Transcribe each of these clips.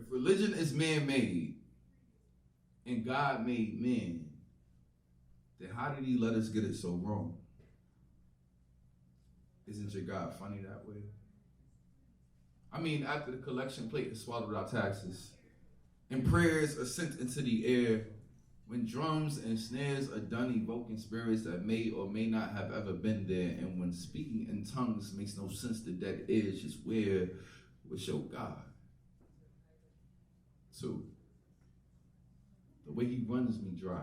If religion is man-made and God made man, then how did he let us get it so wrong? Isn't your God funny that way? I mean, after the collection plate has swallowed our taxes, and prayers are sent into the air, when drums and snares are done evoking spirits that may or may not have ever been there, and when speaking in tongues makes no sense to dead ears, just where was your God? 2, the way he runs me dry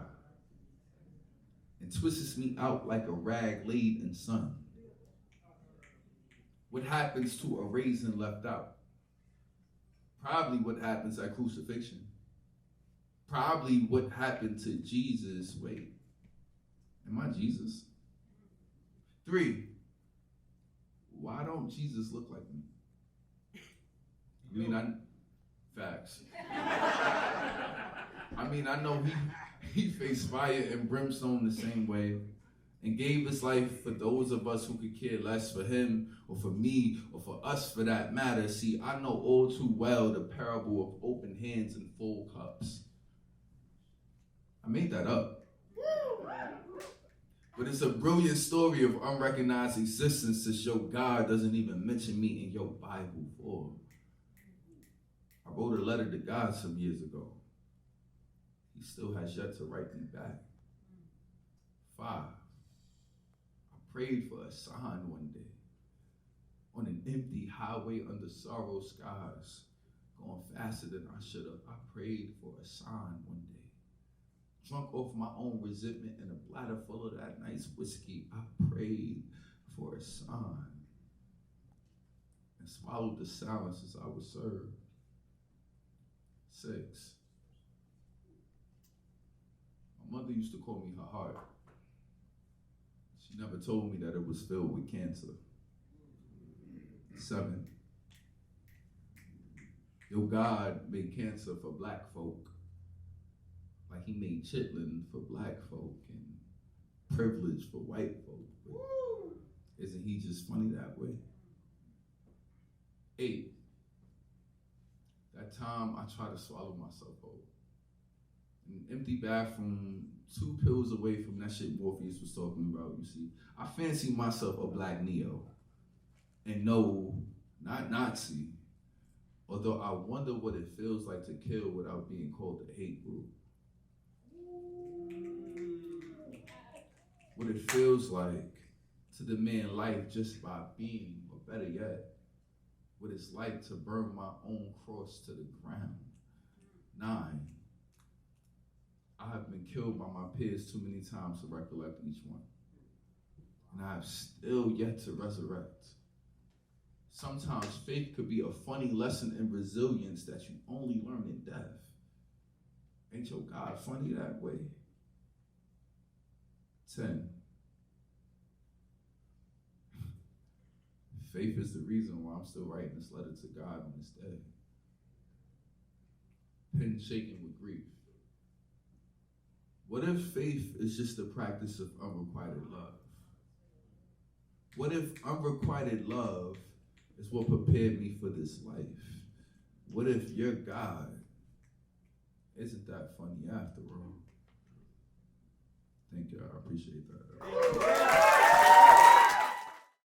and twists me out like a rag laid in sun. What happens to a raisin left out? Probably what happens at crucifixion. Probably what happened to Jesus. Wait, am I Jesus? 3, why don't Jesus look like me? Facts. I mean, I know he faced fire and brimstone the same way and gave his life for those of us who could care less, for him or for me or for us for that matter. See, I know all too well the parable of open hands and full cups. I made that up. But it's a brilliant story of unrecognized existence to show God doesn't even mention me in your Bible for. I wrote a letter to God some years ago. He still has yet to write me back. 5, I prayed for a sign one day on an empty highway under sorrow skies, going faster than I should have. I prayed for a sign one day. Drunk off my own resentment in a bladder full of that nice whiskey, I prayed for a sign and swallowed the silence as I was served. 6, my mother used to call me her heart. She never told me that it was filled with cancer. 7, your God made cancer for black folk, like he made chitlin for black folk and privilege for white folk. But isn't he just funny that way? 8, that time I tried to swallow myself whole. In an empty bathroom, 2 pills away from that shit Morpheus was talking about, you see. I fancy myself a black Neo. And no, not Nazi. Although I wonder what it feels like to kill without being called a hate group. What it feels like to demand life just by being, or better yet, what it's like to burn my own cross to the ground. 9, I have been killed by my peers too many times to recollect each one. And I have still yet to resurrect. Sometimes faith could be a funny lesson in resilience that you only learn in death. Ain't your God funny that way? 10, faith is the reason why I'm still writing this letter to God on this day. Pen shaking with grief. What if faith is just the practice of unrequited love? What if unrequited love is what prepared me for this life? What if your God isn't that funny after all? Thank you, I appreciate that.